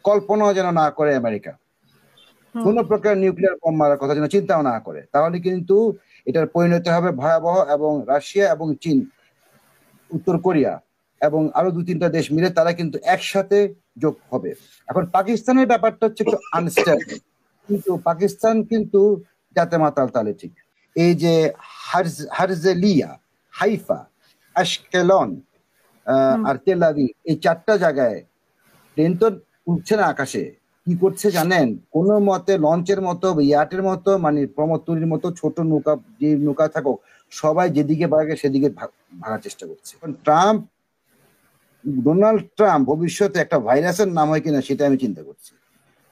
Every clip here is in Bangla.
কল্পনাও যেন না করে আমেরিকা, কোন প্রকার নিউক্লিয়ার বোম মারার কথা যেন চিন্তাও না করে, তাহলে কিন্তু এটার পরিণতি হবে ভয়াবহ। এবং রাশিয়া এবং চীন, উত্তর কোরিয়া এবং আরো 2-3টা দেশ মিলে তারা কিন্তু একসাথে যোগ হবে। এখন পাকিস্তানের ব্যাপারটা হচ্ছে একটু আনস্টেবল, কিন্তু পাকিস্তান কিন্তু জাতে মাতাল তালে ঠিক। এই যে হারজেলিয়া, হাইফা, আশকেলন আর তেল আবিব, এই 4টা জায়গায় প্লেন তো উঠছে না আকাশে, কি করছে জানেন? কোন মতে লঞ্চের মতো, ইয়াটের মতো, মানে প্রমোত্তরীর মতো ছোট নৌকা, যে নৌকা থাকুক, সবাই যেদিকে ভাগে সেদিকে ভাগার চেষ্টা করছে। ডোনাল্ড ট্রাম্প ভবিষ্যতে একটা ভাইরাসের নাম হয় কিনা সেটা আমি চিন্তা করছি।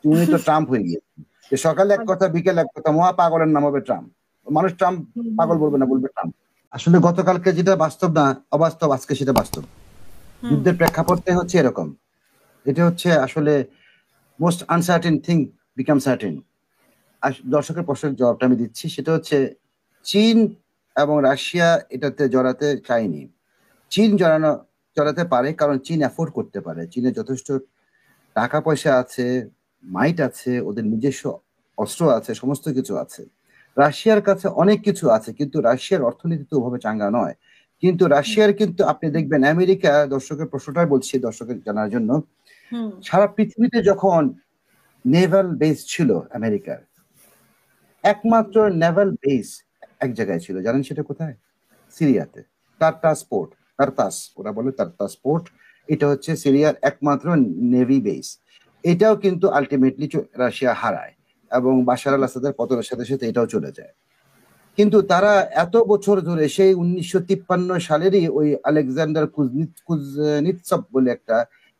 উনি তো ট্রাম্প হয়ে গিয়েছে, যে সকালে এক কথা বিকেল এক কথা, মহা পাগলের নাম হবে ট্রাম্প। মানুষ ট্রাম্প পাগল বলবে না, বলবে ট্রাম্প। আসলে গতকালকে যেটা বাস্তব না অবাস্তব, আজকে সেটা বাস্তব। যুদ্ধের প্রেক্ষাপটে হচ্ছে এরকম। এটা হচ্ছে আসলে most uncertain thing become certain. দর্শকের প্রশ্নের জবাবটা আমি দিচ্ছি, সেটা হচ্ছে চীন এবং রাশিয়া এটাতে জড়াতে চায়নি। চীন জড়াতে পারে কারণ চীন অ্যাফোর্ড করতে পারে, চীনের যথেষ্ট টাকা পয়সা আছে, মাইট আছে, ওদের নিজস্ব অস্ত্র আছে, সমস্ত কিছু আছে। রাশিয়ার কাছে অনেক কিছু আছে, কিন্তু রাশিয়ার অর্থনীতি তো ওভাবে চাঙ্গা নয়। কিন্তু রাশিয়ার কিন্তু আপনি দেখবেন আমেরিকা, দর্শকের প্রশ্নটাই বলছি দর্শকের জানার জন্য, সারা পৃথিবীতে যখন নেভাল বেস ছিল আমেরিকার, একমাত্র নেভাল বেস এক জায়গায় ছিল, জানেন সেটা কোথায়? সিরিয়াতে। তারতাস, ওরা বলে তারতাস পোর্ট। এটা হচ্ছে সিরিয়ার একমাত্র নেভি বেস। এটাও কিন্তু আলটিমেটলি রাশিয়া হারায় এবং বাশার আল আসাদের পতনের সাথে সাথে এটাও চলে যায়। কিন্তু তারা এত বছর ধরে, সেই 1953 সালেরই ওই আলেকজান্ডার কুজনিৎসভ বলে একটা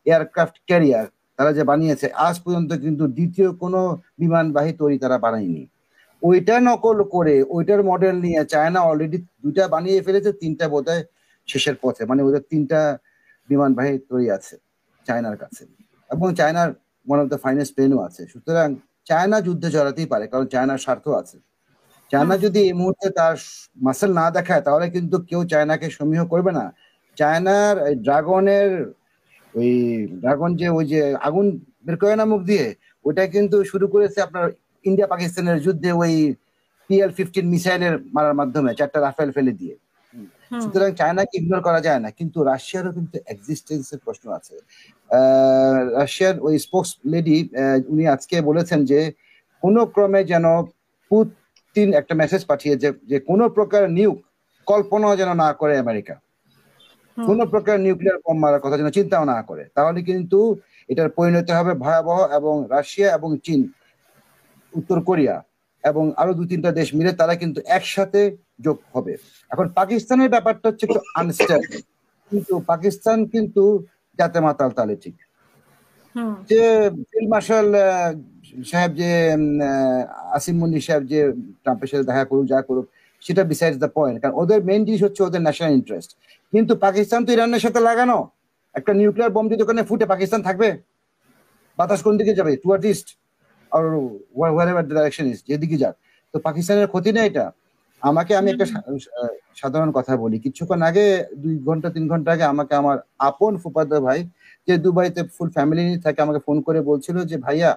এয়ারক্রাফট ক্যারিয়ার তারা যে বানিয়েছে, আজ পর্যন্ত কিন্তু দ্বিতীয় কোনো বিমানবাহী তৈরি তারা বানায়নি। ওইটা নকল করে, ওইটার মডেল নিয়ে চায়না অলরেডি 2টা বানিয়ে ফেলেছে, 3টা বোধহয় শেষের পথে। মানে ওদের 3টা বিমানবাহী তৈরি আছে চায়নার কাছে, এবং চায়নার ওয়ান অফ দ্য ফাইনেস্ট প্লেনও আছে। সুতরাং চায়না যুদ্ধে জড়াতেই পারে, কারণ চায়নার স্বার্থ আছে। চায়না যদি এই মুহূর্তে তার মাসেল না দেখায়, তাহলে কিন্তু কেউ চায়নাকে সমীহ করবে না। চায়নার ড্রাগন যে ওই যে আগুন বের করে না মুখ দিয়ে, ওটা কিন্তু শুরু করেছে আপনার ইন্ডিয়া পাকিস্তানের যুদ্ধে ওই PL-15 মিসাইলের মারার মাধ্যমে, 4টা রাফেল ফেলে দিয়ে। সুতরাং চায়নাকে ইগনোর করা যায় না, কিন্তু রাশিয়ারও কিন্তু এক্সিস্টেন্সের প্রশ্ন আছে। রাশিয়ার ওই স্পোক্স লেডি, উনি আজকে বলেছেন যে কোনো ক্রমে যেন পুতিন একটা মেসেজ পাঠিয়েছে যে কোনো প্রকার কল্পনাও যেন না করে আমেরিকা, কোন প্রকার নিউক্লিয়ার বোম মারার কথা যেন চিন্তাও না করে, তাহলে কিন্তু এটার পরিণতি হবে ভয়াবহ। এবং রাশিয়া এবং চীন, উত্তর কোরিয়া এবং আরো 2-3টা দেশ মিলে তারা কিন্তু একসাথে যোগ হবে। এখন পাকিস্তানের ব্যাপারটা হচ্ছে একটু আনস্টেবল, কিন্তু পাকিস্তান কিন্তু জাতে মাতাল তালে ঠিক। যে ফিল্ড মার্শাল সাহেব, যে আসিম মুন্নি সাহেব যে ট্রাম্পের সাথে দেখা করুক, যা করুক, সেটা বিসাইডস দ্য পয়েন্ট, কারণ ওদের মেইন জিনিস হচ্ছে ওদের ন্যাশনাল ইন্টারেস্ট। কিন্তু পাকিস্তান তো ইরানের সাথে লাগানো, একটা নিউক্লিয়ার বোম যদি ওখানে ফুটে, পাকিস্তান থাকবে? বাতাস কোন দিকে যাবে? টুয়ার্ড ইস্ট আর হোয়ারএভার দ্য ডাইরেকশন ইজ, যেদিকে যাক। তো পাকিস্তানের ক্ষতি না এটা? আমি একটা সাধারণ কথা বলি। কিছুক্ষণ আগে, 2-3 ঘন্টা আগে, আমাকে আমার আপন ফুফাতো ভাই, যে দুবাইতে ফুল ফ্যামিলি নিয়ে থাকে, আমাকে ফোন করে বলছিল যে ভাইয়া,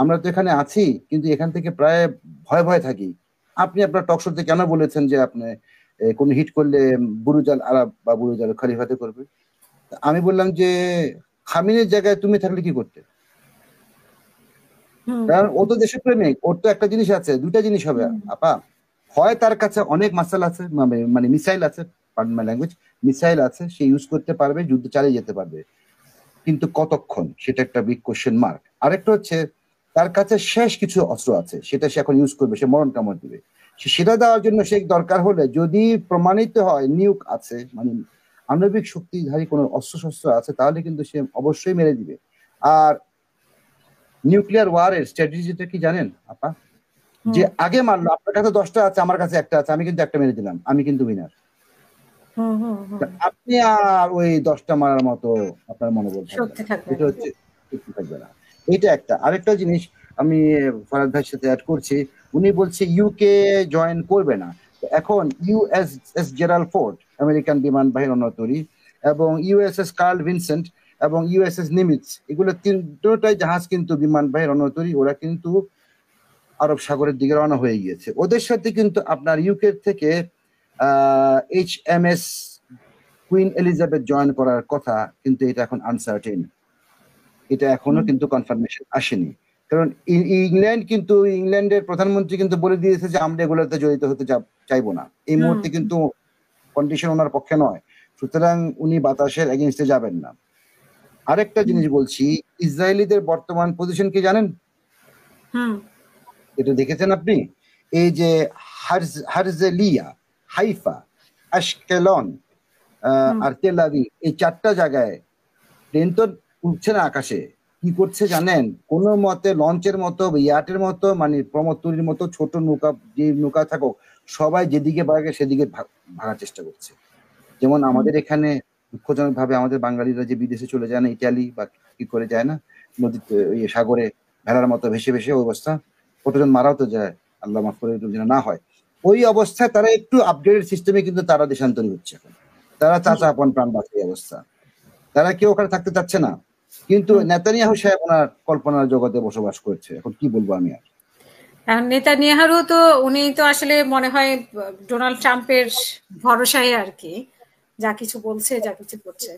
আমরা তো এখানে আছি, কিন্তু এখান থেকে প্রায় ভয়ে থাকি। আপনি আপনার টক শোতে কেন বলেছেন যে আপনি কোন হিট করলে বুরুজ আল আরব বা বুরুজ আল খলিফাতে করবে? আমি বললাম যে খামিনের জায়গায় তুমি থাকলে কি করতে? কারণ ও তো দেশপ্রেমিক, ওর তো একটা জিনিস আছে, 2টা জিনিস হবে আপা। হয় তার কাছে অনেক মাসাল আছে, মানে মিসাইল আছে, পার্ডন মাই ল্যাঙ্গুয়েজ, মিসাইল আছে, সে ইউজ করতে পারবে, যুদ্ধ চালিয়ে যেতে পারবে, কিন্তু কতক্ষণ, সেটা একটা বিগ কোশ্চেন মার্ক। আরেকটা হচ্ছে তার কাছে শেষ কিছু অস্ত্র আছে, সেটা সে এখন ইউজ করবে, সে মরণ কামড় দিবে। সেটা দেওয়ার জন্য সে দরকার হলে, যদি প্রমাণিত হয় নিউক আছে, মানে আণবিক শক্তিধারী কোনো অস্ত্র আছে, তাহলে কিন্তু সে অবশ্যই মেরে দিবে। আর নিউক্লিয়ার ওয়ারের স্ট্র্যাটেজিটা কি জানেন আপা? যে আগে মারলো, আপনার কাছে 10টা আছে, আমার কাছে একটা আছে, আমি কিন্তু একটা মেরে দিলাম, আমি কিন্তু উইনার। আপনি আর ওই 10টা মারার মতো আপনার মনোবল থাকবে না, এটা হচ্ছে থাকবে না। এটা একটা। আরেকটা জিনিস আমি ফরাদ ভাইয়ের সাথে অ্যাড করছি, উনি বলছে ইউকে জয়েন করবে না। এখন USS জেরাল্ড ফোর্ড, আমেরিকান বিমান বাহিনীর অন্যতরী, এবং USS কার্ল ভিনসেন্ট এবং ইউএসএস নিমিটস, এগুলো তিনটাই জাহাজ কিন্তু বিমানবাহী রণতরী, ওরা কিন্তু আরব সাগরের দিকে রওনা হয়ে গিয়েছে। ওদের সাথে কিন্তু আপনার ইউকে থেকে HMS কুইন এলিজাবেথ জয়েন করার কথা, কিন্তু এটা এখন আনসার্টেন, এটা এখনো কিন্তু কনফার্মেশন আসেনি। কারণ ইংল্যান্ডের প্রধানমন্ত্রী কিন্তু বলে দিয়েছে যে আমরা এগুলোতে জড়িত হতে চাইবো না। এই মুহূর্তে কিন্তু কন্ডিশন ওনার পক্ষে নয়, সুতরাং উনি বাতাসের এগেনস্টে যাবেন না। আরেকটা জিনিস বলছি, ইসরায়েলিদের বর্তমান পজিশন কি জানেন? এটা দেখেছেন আপনি? এই যে হারজেলিয়া, হাইফা, আশকেলন আর তেল আবিব, এই 4টা জায়গায় প্লেন তো উঠছে না আকাশে, কি করছে জানেন? কোন মতে লঞ্চের মতো, ইয়াটের মতো, মানে প্রমোত্তরীর মতো ছোট নৌকা, যে নৌকা থাকুক, সবাই যেদিকে ভাগে সেদিকে ভাগার চেষ্টা করছে। যেমন আমাদের এখানে দুঃখজনক ভাবে আমাদের বাঙালিরা যে বিদেশে চলে যায় না, ইটালি বা কি করে যায় না, নদীতে সাগরে ভেড়ার মতো ভেসে ভেসে অবস্থা, কতজন মারাও তো যায়, আল্লাহ মাফ করে যেন না হয়। ওই অবস্থায় তারা একটু আপডেটেড সিস্টেমে কিন্তু তারা দেশান্তরী হচ্ছে এখন। তারা চাচা আপন প্রাণ বাঁচে অবস্থা, তারা কেউ ওখানে থাকতে চাচ্ছে না। কিন্তু নেতানিয়াহু সাহেব ওনার কল্পনার জগতে বসবাস করছে। এখন কি বলবো আমি আর। নেতানিয়াহু তো উনি তো আসলে মনে হয় ডোনাল্ড ট্রাম্পের ভরসায় আর কি, যা কিছু বলছে, যা কিছু করছে।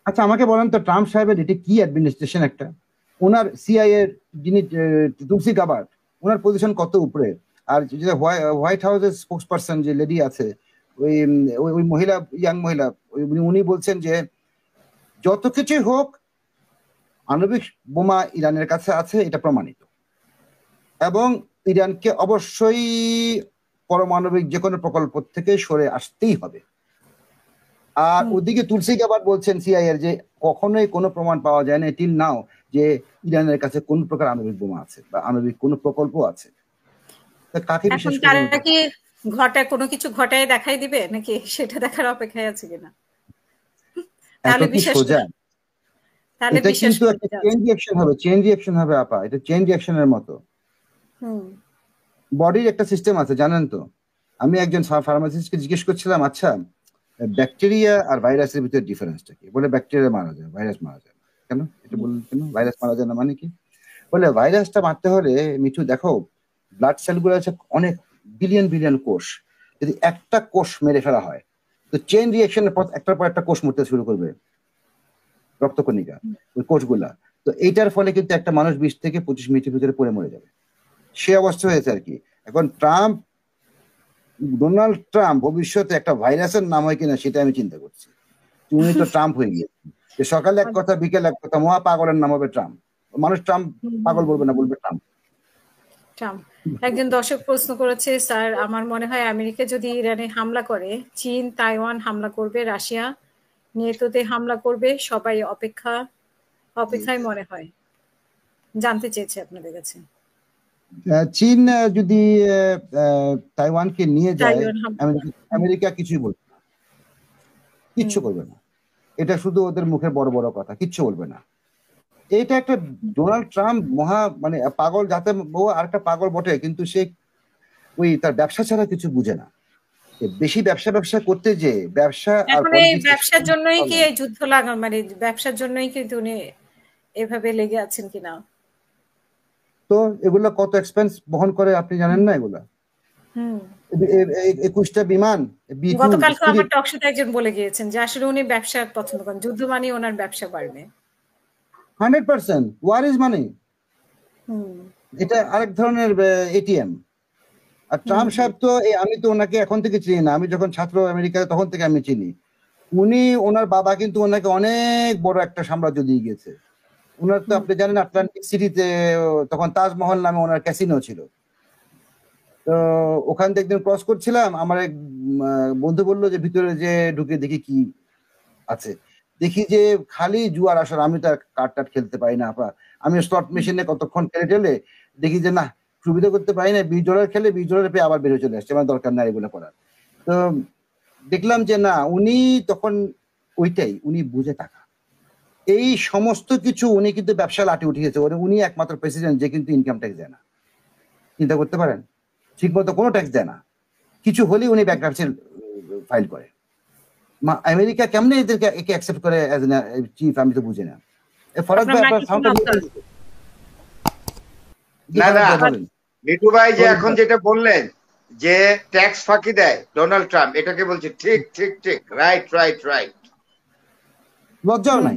আচ্ছা আমাকে বলেন তো, ট্রাম্প সাহেবের এটি কি অ্যাডমিনিস্ট্রেশন? একটা ওনার সিআইএ এর যিনি তুলসী গাবার্ড, ওনার পজিশন কত উপরে। আর যেটা হোয়াইট হাউসের স্পোক্স পারসন যে লেডি আছে, ওই মহিলা, ইয়াং মহিলা, উনি বলছেন যে যত কিছুই হোক আণবিক বোমা ইরানের কাছে আছে, এটা প্রমাণিত, এবং ইরানকে অবশ্যই পারমাণবিক যে কোনো প্রকল্প থেকে সরে আসতেই হবে। আর ওদিকে তুলসী গাবার্ড বলছেন সিআইএর যে কখনোই কোনো প্রমাণ পাওয়া যায় না টিল নাও যে ইরানের কাছে কোন প্রকার আণবিক বোমা আছে বা আণবিক কোন প্রকল্প আছে। কাকে বিশ্বাস করবেন? কি কোনো কিছু ঘটায় দেখাই দিবে নাকি, সেটা দেখার অপেক্ষায় আছে কিনা? তাহলে বিশ্বাস সোজা, এটা কিন্তু একটা চেইন রিঅ্যাকশন হবে আপা, এটা চেইন রিঅ্যাকশনের মতো। বডির একটা সিস্টেম আছে জানেন তো। আমি একজন ফার্মাসিস্টকে জিজ্ঞেস করছিলাম, আচ্ছা ব্যাকটেরিয়া আর ভাইরাসের ভিতরে ডিফারেন্সটা কি? বলে ব্যাকটেরিয়া মারা যায়, ভাইরাস মারা যায় না। কেন এটা বললেন? কেন ভাইরাস মারা যায় না মানে কি? বলে ভাইরাসটা মারতে হলে মিঠু দেখো, ব্লাড সেলগুলো আছে অনেক বিলিয়ন বিলিয়ন কোষ, যদি একটা কোষ মেরে ফেলা হয় তো চেইন রিঅ্যাকশনের পর একটার পর একটা কোষ মরতে শুরু করবে, রক্তকণিকা, ওই কোষগুলা। তো এইটার ফলে কিন্তু একটা মানুষ 20 থেকে 25 মিনিটের ভিতরে পড়ে মরে যাবে, সে অবস্থা হয়েছে আর কি। এখন ডোনাল্ড ট্রাম্প ভবিষ্যতে একটা ভাইরাসের নাম হয় কিনা সেটা আমি চিন্তা করছি। উনি তো ট্রাম্প হয়ে গিয়েছে, সকালে এক কথা বিকেল এক কথা, মহা পাগলের নাম হবে ট্রাম্প। মানুষ ট্রাম্প পাগল বলবে না, বলবে ট্রাম্প। একজন দর্শক প্রশ্ন করেছে, স্যার আমার মনে হয় আমেরিকা যদি ইরানে হামলা করে, চীন তাইওয়ান হামলা করবে, রাশিয়া নেটোতে হামলা করবে, সবাই অপেক্ষায় মনে হয়। জানতে চেয়েছে আপনাদের কাছে। চীন যদি তাইওয়ানকে নিয়ে যায়, আমেরিকা কিছুই বলবে না, কিচ্ছু করবে না। এটা শুধু ওদের মুখে বড় বড় কথা, কিচ্ছু বলবে না। এটা একটা ডোনাল্ড ট্রাম্প মহা মানে পাগল জাতের বউ, আর একটা পাগল বটে, কিন্তু সে ওই তার ব্যবসা ছাড়া কিছু বুঝে না। বেশি ব্যবসা করতে যে ব্যবসা আর ব্যবসার জন্যই কি এই যুদ্ধ লাগা, মানে ব্যবসার জন্যই কিন্তু উনি এভাবে লেগে আছেন কিনা? তো এগুলো কত এক্সপেন্স বহন করে আপনি জানেন না? এগুলা 21টা বিমান। গতকাল আমার টক শোতে একজন বলে গিয়েছেন যে আসলে উনি ব্যবসা পছন্দ করেন, যুদ্ধ মানে ওনার ব্যবসা বাড়বে 100%। ওয়ার ইজ মানি, এটা আরেক ধরনের এটিএম। আর ট্রাম্প সাহেব তো আমি তো ওনাকে এখন থেকে চিনি না, আমি যখন ছাত্র আমেরিকায় তখন থেকে আমি চিনি। উনি ওনার বাবা কিন্তু ওনাকে অনেক বড় একটা সাম্রাজ্য দিয়ে গেছে। ওনার তো আপনি জানেন আটলান্টিক সিটিতে তখন তাজমহল নামে ওনার ক্যাসিনো ছিল। তো ওখান থেকে একদিন ক্রস করছিলাম, আমার এক বন্ধু বললো যে ভিতরে যে ঢুকে দেখি কি আছে, দেখি যে খালি জুয়ার আসর। আমি তো কার্ড টার্ড খেলতে পারি না আপা, আমি স্লট মেশিনে কতক্ষণ ঠেলে দেখি যে না সুবিধা করতে পারি না, $20 খেলে $20 পেয়ে আবার বেরোয় চলে আসছে, আমার দরকার নাই এগুলো করার। তো দেখলাম যে না, উনি তখন ওইটাই উনি বুঝে টাকা, এই সমস্ত কিছু উনি কিন্তু ব্যবসা লাঠি উঠিয়েছে। উনি একমাত্র প্রেসিডেন্ট যে কিন্তু ইনকাম ট্যাক্স দেয় না। চিন্তা করতে পারেন, ঠিক মতো কোনো ট্যাক্স দেয় না, কিছু হলেই উনি ব্যাংক্রাপসি ফাইল করে। আমেরিকা কেমনে এদেরকে একে অ্যাকসেপ্ট করে অ্যাজ চিফ, আমি তো বুঝি না। ফরাজ ভাই আপনার সাউন্ডটা না লিটু ভাই যে এখন যেটা বললেন যে ট্যাক্স ফাঁকি দেয় ডোনাল্ড ট্রাম্প, এটাকে বলছে ঠিক ঠিক ঠিক, রাইট রাইট রাইট। লজ্জাও নাই।